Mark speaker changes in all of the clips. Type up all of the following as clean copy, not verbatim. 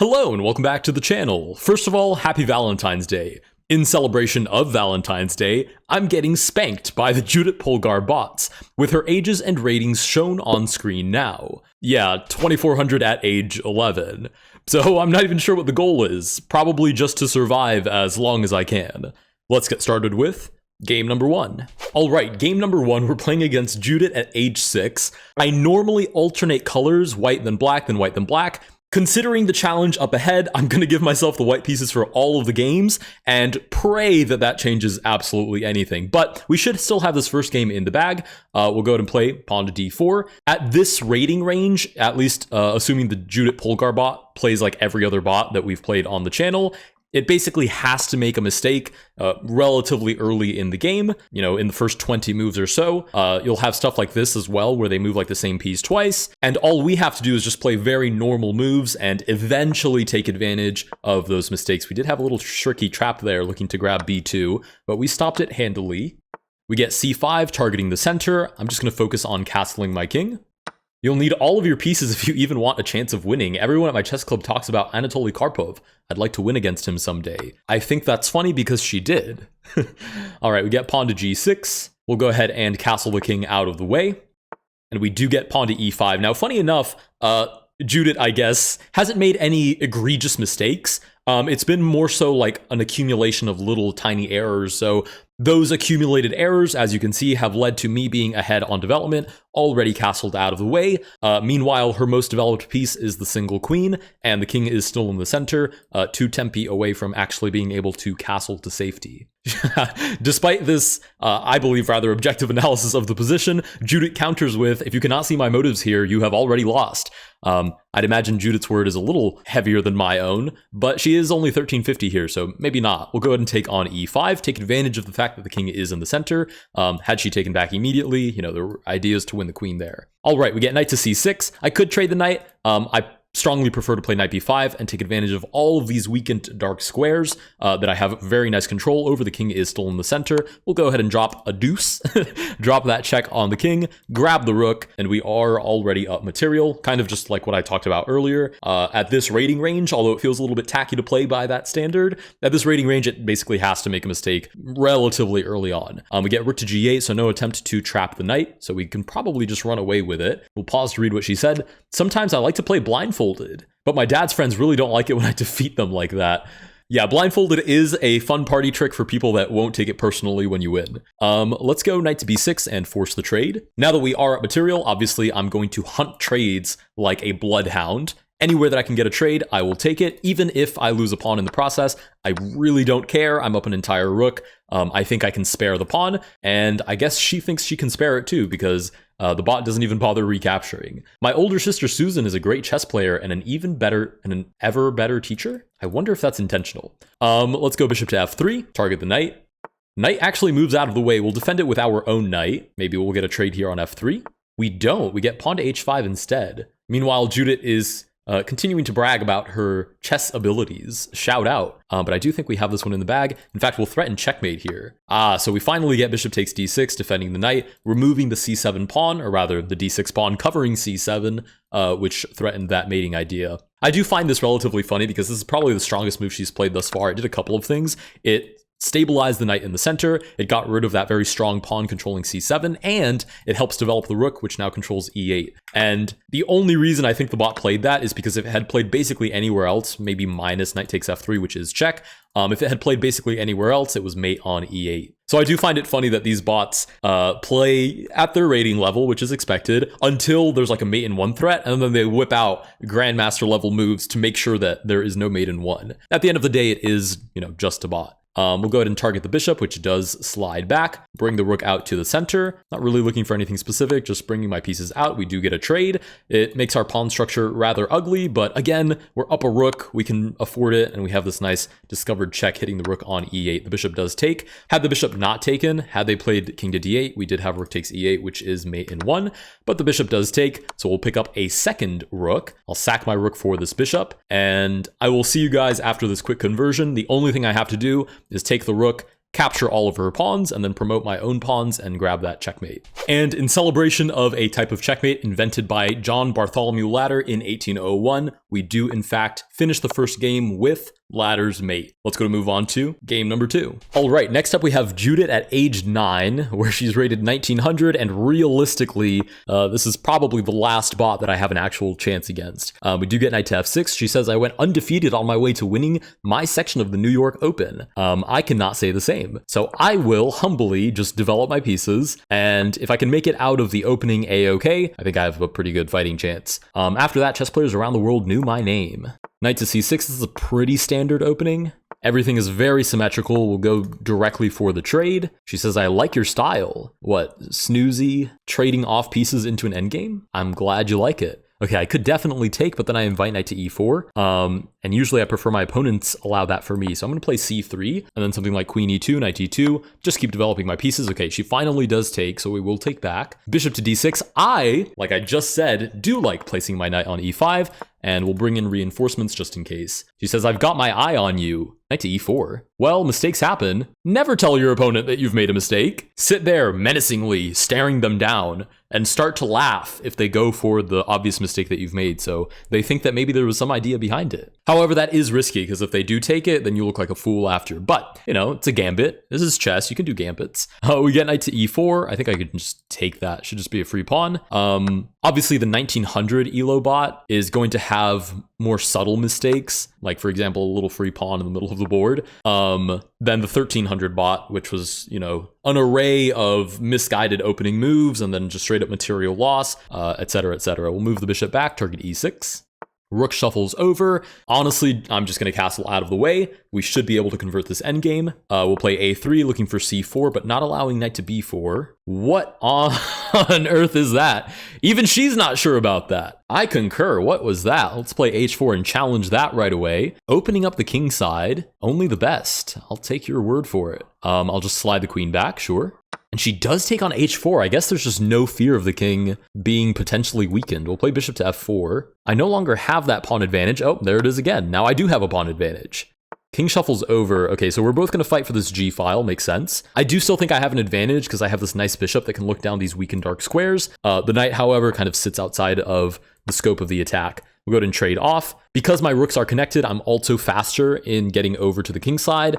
Speaker 1: Hello and welcome back to the channel. First of all, happy Valentine's Day. In celebration of Valentine's Day, I'm getting spanked by the Judit Polgar bots, with her ages and ratings shown on screen now. Yeah, 2400 at age 11. So I'm not even sure what the goal is, probably just to survive as long as I can. Let's get started with game number 1. Alright, game number 1, we're playing against Judit at age 6. I normally alternate colors, white then black, then white then black. Considering the challenge up ahead, I'm going to give myself the white pieces for all of the games and pray that that changes absolutely anything. But we should still have this first game in the bag. We'll go ahead and play pawn to d4. At this rating range, at least assuming the Judit Polgar bot plays like every other bot that we've played on the channel, it basically has to make a mistake relatively early in the game. You know, in the first 20 moves or so, you'll have stuff like this as well, where they move like the same piece twice. And all we have to do is just play very normal moves and eventually take advantage of those mistakes. We did have a little tricky trap there looking to grab b2, but we stopped it handily. We get c5 targeting the center. I'm just going to focus on castling my king. You'll need all of your pieces if you even want a chance of winning. Everyone at my chess club talks about Anatoly Karpov. I'd like to win against him someday. I think that's funny because she did. All right, we get pawn to g6. We'll go ahead and castle the king out of the way. And we do get pawn to e5. Now, funny enough, Judit, I guess, hasn't made any egregious mistakes. It's been more so like an accumulation of little tiny errors. So those accumulated errors, as you can see, have led to me being ahead on development, already castled out of the way. Meanwhile, her most developed piece is the single queen, and the king is still in the center, 2 tempi away from actually being able to castle to safety. Despite this, I believe, rather objective analysis of the position, Judit counters with, if you cannot see my motives here, you have already lost. I'd imagine Judith's word is a little heavier than my own, but she is only 1350 here, so maybe not. We'll go ahead and take on e5, take advantage of the fact that the king is in the center. Had she taken back immediately, you know, there were ideas to win the queen there. All right, we get knight to c6. I could trade the knight. I strongly prefer to play knight b5 and take advantage of all of these weakened dark squares that I have very nice control over. The king is still in the center. We'll go ahead and drop a deuce, drop that check on the king, grab the rook, and we are already up material, kind of just like what I talked about earlier. At this rating range, although it feels a little bit tacky to play by that standard, at this rating range, it basically has to make a mistake relatively early on. We get rook to g8, so no attempt to trap the knight, so we can probably just run away with it. We'll pause to read what she said. Sometimes I like to play blindfolded, but my dad's friends really don't like it when I defeat them like that. Yeah, blindfolded is a fun party trick for people that won't take it personally when you win. Let's go knight to b6 and force the trade. Now that we are at material, obviously I'm going to hunt trades like a bloodhound. Anywhere that I can get a trade, I will take it, even if I lose a pawn in the process. I really don't care. I'm up an entire rook. I think I can spare the pawn, and I guess she thinks she can spare it too, because the bot doesn't even bother recapturing. My older sister Susan is a great chess player and an ever better teacher. I wonder if that's intentional. Let's go bishop to f3, target the knight. Knight actually moves out of the way. We'll defend it with our own knight. Maybe we'll get a trade here on f3. We don't. We get pawn to h5 instead. Meanwhile, Judit is continuing to brag about her chess abilities. Shout out. But I do think we have this one in the bag. In fact, we'll threaten checkmate here. So we finally get bishop takes d6, defending the knight, removing the c7 pawn, or rather the d6 pawn covering c7, which threatened that mating idea. I do find this relatively funny because this is probably the strongest move she's played thus far. It did a couple of things. It stabilized the knight in the center, it got rid of that very strong pawn controlling c7, and it helps develop the rook, which now controls e8. And the only reason I think the bot played that is because if it had played basically anywhere else, maybe minus knight takes f3, which is check, if it had played basically anywhere else, it was mate on e8. So I do find it funny that these bots play at their rating level, which is expected, until there's like a mate in one threat, and then they whip out grandmaster level moves to make sure that there is no mate in one. At the end of the day, it is, you know, just a bot. We'll go ahead and target the bishop, which does slide back, bring the rook out to the center. Not really looking for anything specific, just bringing my pieces out. We do get a trade. It makes our pawn structure rather ugly, but again, we're up a rook, we can afford it, and we have this nice discovered check hitting the rook on e8. The bishop does take. Had the bishop not taken, had they played king to d8, we did have rook takes e8, which is mate in one, but the bishop does take, so we'll pick up a second rook. I'll sack my rook for this bishop, and I will see you guys after this quick conversion. The only thing I have to do is take the rook, capture all of her pawns, and then promote my own pawns and grab that checkmate. And in celebration of a type of checkmate invented by John Bartholomew Ladder in 1801, we do in fact finish the first game with Ladder's mate. Let's go to move on to game number 2. All right, next up we have Judit at age 9, where she's rated 1900, and realistically, this is probably the last bot that I have an actual chance against. We do get knight to f6. She says I went undefeated on my way to winning my section of the New York Open. I cannot say the same. So I will humbly just develop my pieces, and if I can make it out of the opening A-OK, I think I have a pretty good fighting chance. After that, chess players around the world knew my name. Knight to c6, this is a pretty standard opening. Everything is very symmetrical. We'll go directly for the trade. She says, I like your style. What, snoozy, trading off pieces into an endgame? I'm glad you like it. Okay, I could definitely take, but then I invite knight to e4. And usually I prefer my opponents allow that for me. So I'm going to play c3, and then something like queen e2, knight e2, just keep developing my pieces. Okay, she finally does take, so we will take back. Bishop to d6. I, like I just said, do like placing my knight on e5, and we'll bring in reinforcements just in case. She says, I've got my eye on you. Knight to e4. Well, mistakes happen. Never tell your opponent that you've made a mistake. Sit there menacingly, staring them down, and start to laugh if they go for the obvious mistake that you've made, so they think that maybe there was some idea behind it. However, that is risky, because if they do take it, then you look like a fool after. But, you know, it's a gambit. This is chess. You can do gambits. We get knight to e4. I think I could just take that. Should just be a free pawn. Obviously, the 1900 ELO bot is going to have more subtle mistakes, like, for example, a little free pawn in the middle of the board, than the 1300 bot, which was, you know, an array of misguided opening moves and then just straight up material loss, etc., etc. We'll move the bishop back, target e6. Rook shuffles over. Honestly, I'm just going to castle out of the way. We should be able to convert this endgame. We'll play a3, looking for c4, but not allowing knight to b4. What on earth is that? Even she's not sure about that. I concur. What was that? Let's play h4 and challenge that right away. Opening up the king side, only the best. I'll take your word for it. I'll just slide the queen back, sure. And she does take on h4. I guess there's just no fear of the king being potentially weakened. We'll play bishop to f4. I no longer have that pawn advantage. Oh, there it is again. Now I do have a pawn advantage. King shuffles over. Okay, so we're both going to fight for this g file. Makes sense. I do still think I have an advantage because I have this nice bishop that can look down these weak and dark squares. The knight, however, kind of sits outside of the scope of the attack. We'll go ahead and trade off. Because my rooks are connected, I'm also faster in getting over to the king side.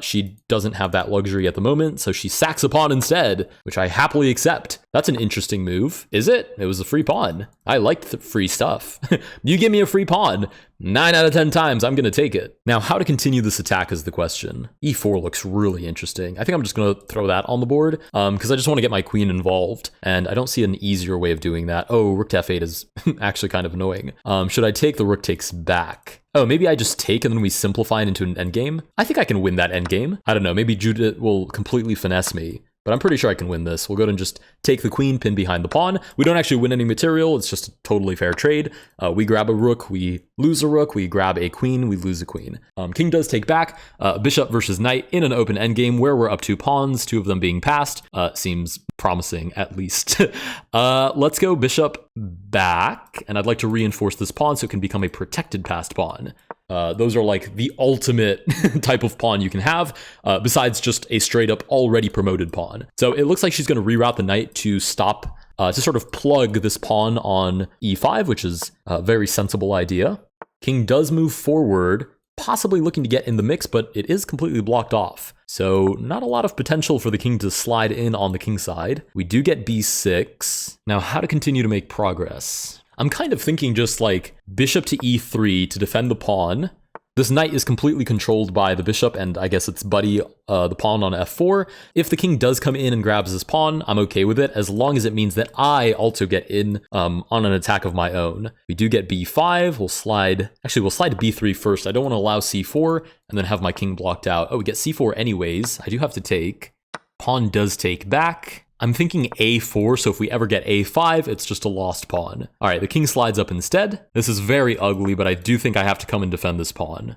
Speaker 1: She doesn't have that luxury at the moment, so she sacks a pawn instead, which I happily accept. That's an interesting move. Is it? It was a free pawn. I liked the free stuff. You give me a free pawn, 9 out of 10 times, I'm going to take it. Now, how to continue this attack is the question. e4 looks really interesting. I think I'm just going to throw that on the board because I just want to get my queen involved, and I don't see an easier way of doing that. Oh, rook to f8 is actually kind of annoying. Should I take? The rook takes back. Oh, maybe I just take and then we simplify it into an endgame? I think I can win that endgame. I don't know, maybe Judit will completely finesse me, but I'm pretty sure I can win this. We'll go ahead and just take the queen, pin behind the pawn. We don't actually win any material, it's just a totally fair trade. We grab a rook, we lose a rook, we grab a queen, we lose a queen. King does take back, bishop versus knight in an open endgame where we're up 2 pawns, 2 of them being passed. Seems promising, at least. Let's go bishop back, and I'd like to reinforce this pawn so it can become a protected passed pawn. Those are like the ultimate type of pawn you can have, besides just a straight up already promoted pawn. So it looks like she's going to reroute the knight to stop, to sort of plug this pawn on e5, which is a very sensible idea. King does move forward, possibly looking to get in the mix, but it is completely blocked off. So not a lot of potential for the king to slide in on the king side. We do get b6. Now, how to continue to make progress? I'm kind of thinking just like bishop to e3 to defend the pawn. This knight is completely controlled by the bishop and I guess its buddy, the pawn on f4. If the king does come in and grabs this pawn, I'm okay with it as long as it means that I also get in on an attack of my own. We do get b5. We'll slide to b3 first. I don't want to allow c4 and then have my king blocked out. Oh, we get c4 anyways. I do have to take. Pawn does take back. I'm thinking a4, so if we ever get a5, it's just a lost pawn. All right, the king slides up instead. This is very ugly, but I do think I have to come and defend this pawn.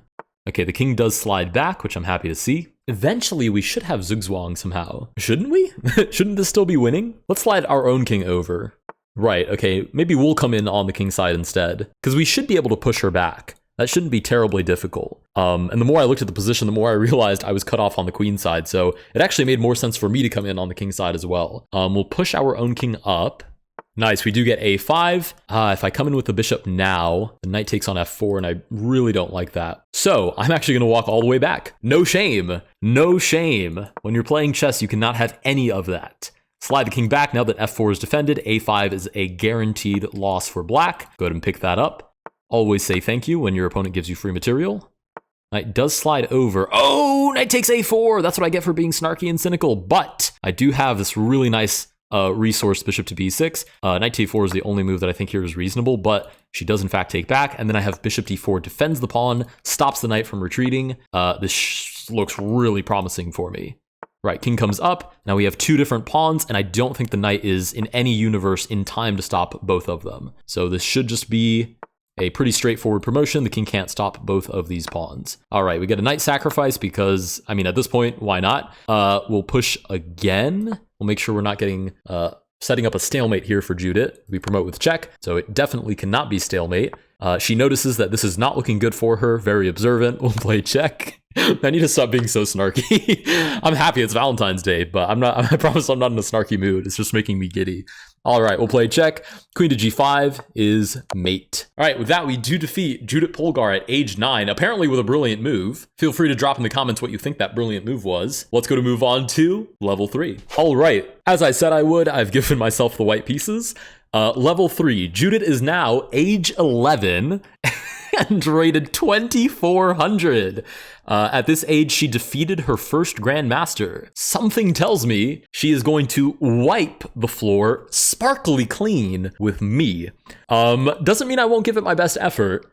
Speaker 1: Okay, the king does slide back, which I'm happy to see. Eventually, we should have zugzwang somehow. Shouldn't we? Shouldn't this still be winning? Let's slide our own king over. Right, okay, maybe we'll come in on the king side instead, because we should be able to push her back. That shouldn't be terribly difficult. And the more I looked at the position, the more I realized I was cut off on the queen side. So it actually made more sense for me to come in on the king side as well. We'll push our own king up. Nice, we do get a5. If I come in with the bishop now, the knight takes on f4, and I really don't like that. So I'm actually going to walk all the way back. No shame. No shame. When you're playing chess, you cannot have any of that. Slide the king back now that f4 is defended. a5 is a guaranteed loss for black. Go ahead and pick that up. Always say thank you when your opponent gives you free material. Knight does slide over. Oh, knight takes a4. That's what I get for being snarky and cynical. But I do have this really nice resource bishop to b6. Knight t4 is the only move that I think here is reasonable, but she does in fact take back. And then I have bishop d4 defends the pawn, stops the knight from retreating. This looks really promising for me. Right, king comes up. Now we have two different pawns, and I don't think the knight is in any universe in time to stop both of them. So this should just be a pretty straightforward promotion. The king can't stop both of these pawns. All right, we get a knight sacrifice because, I mean, at this point, why not? We'll push again. We'll make sure we're not getting setting up a stalemate here for Judit. We promote with check, so it definitely cannot be stalemate. She notices that this is not looking good for her. Very observant. We'll play check. I need to stop being so snarky. I'm happy it's Valentine's Day, but I promise I'm not in a snarky mood. It's just making me giddy. All right, we'll play check. Queen to g5 is mate. All right, with that, we do defeat Judit Polgar at age 9, apparently with a brilliant move. Feel free to drop in the comments what you think that brilliant move was. Let's go to move on to level 3. All right, as I said I would, I've given myself the white pieces. Level 3, Judit is now age 11 and rated 2400. At this age, she defeated her first grandmaster. Something tells me she is going to wipe the floor sparkly clean with me. Doesn't mean I won't give it my best effort,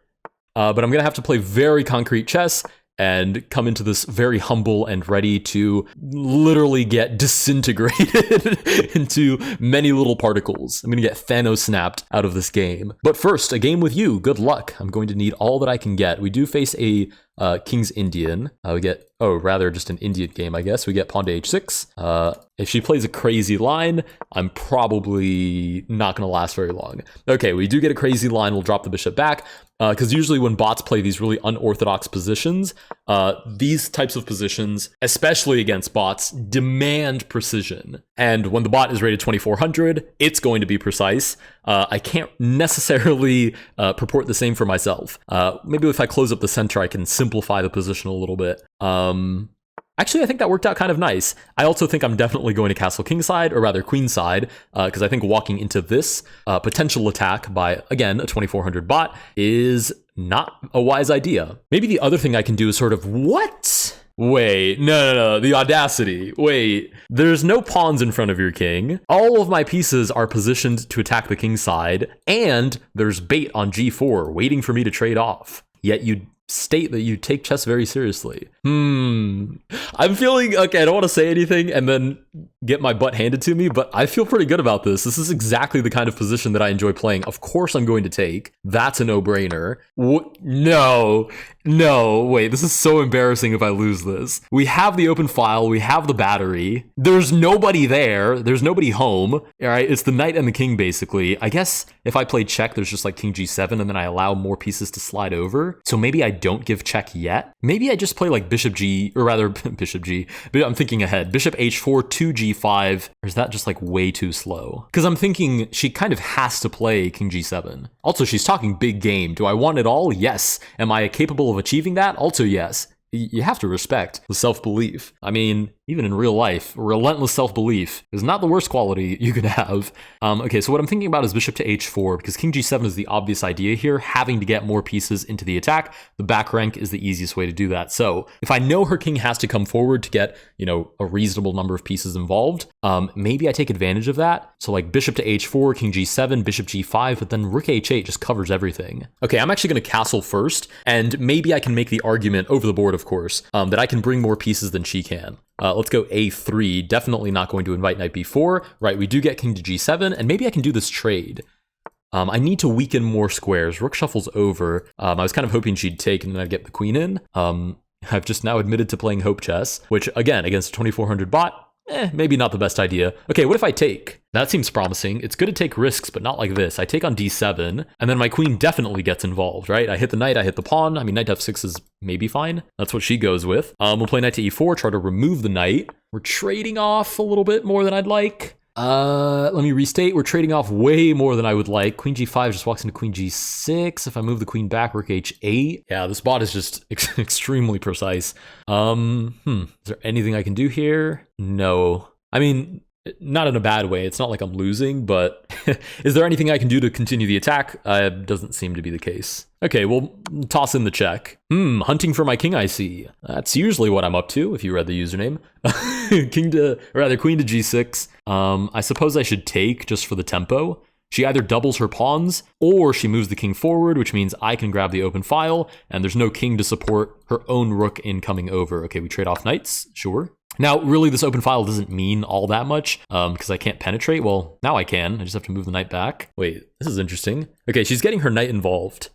Speaker 1: but I'm gonna have to play very concrete chess and come into this very humble and ready to literally get disintegrated into many little particles. I'm gonna get Thanos snapped out of this game. But first, a game with you. Good luck. I'm going to need all that I can get. We do face a King's Indian. We get, just an Indian game, I guess. We get pawn to h6. If she plays a crazy line, I'm probably not going to last very long. Okay, we do get a crazy line. We'll drop the bishop back. Because usually when bots play these really unorthodox positions, these types of positions, especially against bots, demand precision. And when the bot is rated 2400, it's going to be precise. I can't necessarily purport the same for myself. Maybe if I close up the center, I can simplify the position a little bit. Actually, I think that worked out kind of nice. I also think I'm definitely going to castle kingside, or rather queenside, because I think walking into this potential attack by, again, a 2400 bot is not a wise idea. Maybe the other thing I can do is sort of, what? Wait, no, the audacity. Wait, there's no pawns in front of your king. All of my pieces are positioned to attack the king side, and there's bait on g4 waiting for me to trade off. Yet you state that you take chess very seriously. I'm feeling, okay, I don't want to say anything and then get my butt handed to me, but I feel pretty good about this. This is exactly the kind of position that I enjoy playing. Of course I'm going to take. That's a no-brainer. No, wait, this is so embarrassing if I lose this. We have the open file, we have the battery. There's nobody there, there's nobody home. All right, it's the knight and the king, basically. I guess if I play check, there's just like king g7, and then I allow more pieces to slide over. So maybe I don't give check yet. Maybe I just play like bishop g, or rather bishop g, but I'm thinking ahead. Bishop h4, 2 g5, or is that just like way too slow? Because I'm thinking she kind of has to play king g7. Also, she's talking big game. Do I want it all? Yes. Am I capable of achieving that? Also, yes. You have to respect the self-belief. I mean, even in real life, relentless self-belief is not the worst quality you could have. Okay, so what I'm thinking about is bishop to h4, because king g7 is the obvious idea here, having to get more pieces into the attack. The back rank is the easiest way to do that. So if I know her king has to come forward to get, a reasonable number of pieces involved, maybe I take advantage of that. So like bishop to h4, king g7, bishop g5, but then rook h8 just covers everything. Okay, I'm actually going to castle first, and maybe I can make the argument over the board, of course, that I can bring more pieces than she can. Let's go a3. Definitely not going to invite knight b4. Right, we do get king to g7, and maybe I can do this trade. I need to weaken more squares. Rook shuffles over. I was kind of hoping she'd take, and then I'd get the queen in. I've just now admitted to playing hope chess, which, again, against a 2400 bot, maybe not the best idea. Okay, what if I take? That seems promising. It's good to take risks, but not like this. I take on d7, and then my queen definitely gets involved, right? I hit the knight, I hit the pawn. I mean, knight to f6 is maybe fine. That's what she goes with. We'll play knight to e4, try to remove the knight. We're trading off a little bit more than I'd like. Let me restate. We're trading off way more than I would like. Queen g5 just walks into queen g6. If I move the queen back, rook h8. Yeah, this bot is just extremely precise. Is there anything I can do here? No. I mean, not in a bad way. It's not like I'm losing, but is there anything I can do to continue the attack? Doesn't seem to be the case. Okay, we'll toss in the check. Hunting for my king, I see. That's usually what I'm up to, if you read the username. Queen to g6. I suppose I should take just for the tempo. She either doubles her pawns, or she moves the king forward, which means I can grab the open file, and there's no king to support her own rook in coming over. Okay, we trade off knights, sure. Now, really, this open file doesn't mean all that much, because I can't penetrate. Well, now I can. I just have to move the knight back. Wait, this is interesting. Okay, she's getting her knight involved.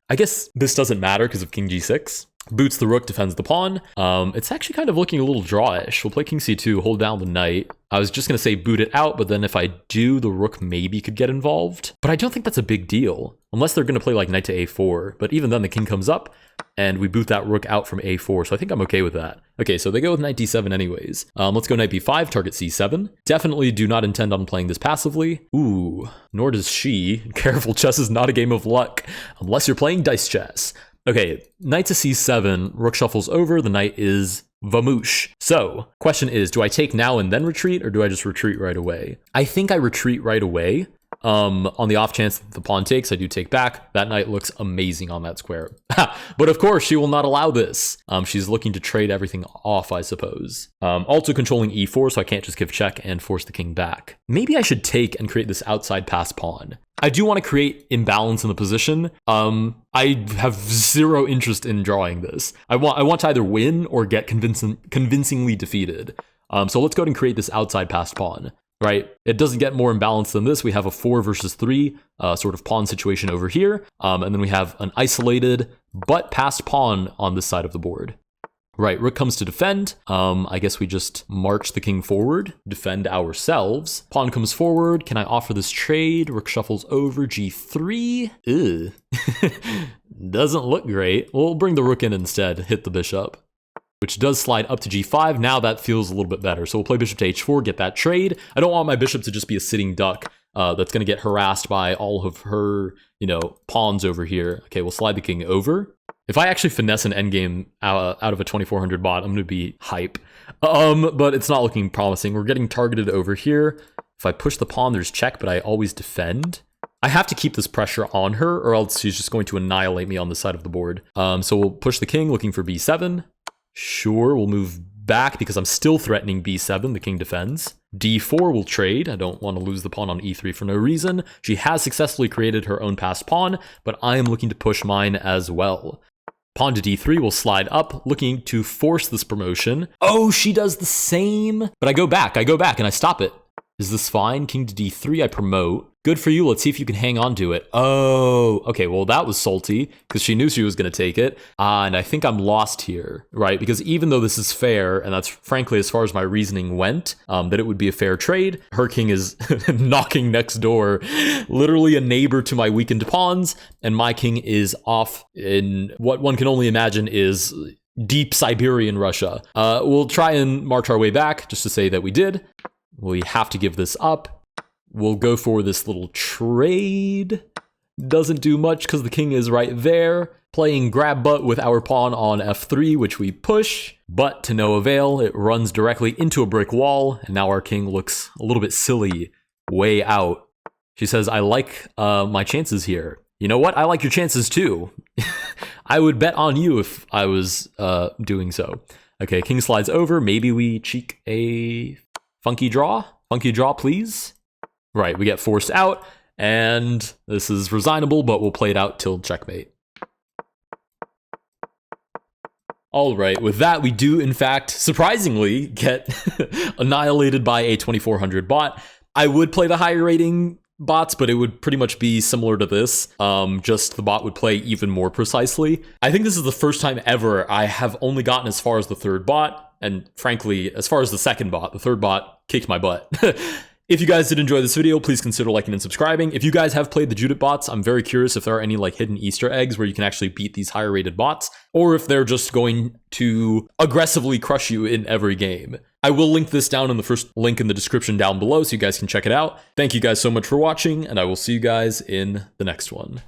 Speaker 1: I guess this doesn't matter because of king g6. Boots the rook, defends the pawn. It's actually kind of looking a little drawish. We'll play king c2, hold down the knight. I was just going to say boot it out, but then if I do, the rook maybe could get involved. But I don't think that's a big deal, unless they're going to play like knight to a4. But even then, the king comes up, and we boot that rook out from a4, so I think I'm okay with that. Okay, so they go with knight d7 anyways. Let's go knight b5, target c7. Definitely do not intend on playing this passively. Ooh, nor does she. Careful, chess is not a game of luck, unless you're playing dice chess. Okay, knight to c7, rook shuffles over, the knight is vamoosh. So, question is, do I take now and then retreat, or do I just retreat right away? I think I retreat right away. On the off chance that the pawn takes, I do take back. That knight looks amazing on that square. But of course, she will not allow this. She's looking to trade everything off, I suppose. Also controlling e4, so I can't just give check and force the king back. Maybe I should take and create this outside pass pawn. I do want to create imbalance in the position. I have zero interest in drawing this. I want to either win or get convincingly defeated. So let's go ahead and create this outside passed pawn. Right, it doesn't get more imbalanced than this. We have a 4 versus 3 sort of pawn situation over here, and then we have an isolated but passed pawn on this side of the board. Right, rook comes to defend. I guess we just march the king forward, defend ourselves. Pawn comes forward. Can I offer this trade? Rook shuffles over, g3. Ew. Doesn't look great. We'll bring the rook in instead, hit the bishop, which does slide up to g5. Now that feels a little bit better. So we'll play bishop to h4, get that trade. I don't want my bishop to just be a sitting duck that's going to get harassed by all of her, pawns over here. Okay, we'll slide the king over. If I actually finesse an endgame out of a 2400 bot, I'm going to be hype. But it's not looking promising. We're getting targeted over here. If I push the pawn, there's check, but I always defend. I have to keep this pressure on her, or else she's just going to annihilate me on this side of the board. So we'll push the king, looking for b7. Sure, we'll move back because I'm still threatening b7. The king defends. d4 will trade. I don't want to lose the pawn on e3 for no reason. She has successfully created her own passed pawn, but I am looking to push mine as well. Pawn to d3 will slide up, looking to force this promotion. Oh, she does the same. But I go back, and I stop it. Is this fine? King to d3, I promote. Good for you. Let's see if you can hang on to it. Oh, okay. Well, that was salty because she knew she was going to take it. And I think I'm lost here, right? Because even though this is fair, and that's frankly as far as my reasoning went, that it would be a fair trade, her king is knocking next door, literally a neighbor to my weakened pawns, and my king is off in what one can only imagine is deep Siberian Russia. We'll try and march our way back just to say that we did. We have to give this up. We'll go for this little trade. Doesn't do much because the king is right there. Playing grab butt with our pawn on f3, which we push, but to no avail. It runs directly into a brick wall, and now our king looks a little bit silly, way out. She says, I like my chances here. You know what? I like your chances too. I would bet on you if I was doing so. Okay, king slides over. Maybe we cheek a funky draw. Funky draw, please. Right, we get forced out, and this is resignable, but we'll play it out till checkmate. All right, with that, we do, in fact, surprisingly get annihilated by a 2400 bot. I would play the higher rating bots, but it would pretty much be similar to this. Just the bot would play even more precisely. I think this is the first time ever I have only gotten as far as the third bot. And frankly, as far as the second bot, the third bot kicked my butt. If you guys did enjoy this video, please consider liking and subscribing. If you guys have played the Judit bots, I'm very curious if there are any like hidden Easter eggs where you can actually beat these higher rated bots, or if they're just going to aggressively crush you in every game. I will link this down in the first link in the description down below so you guys can check it out. Thank you guys so much for watching, and I will see you guys in the next one.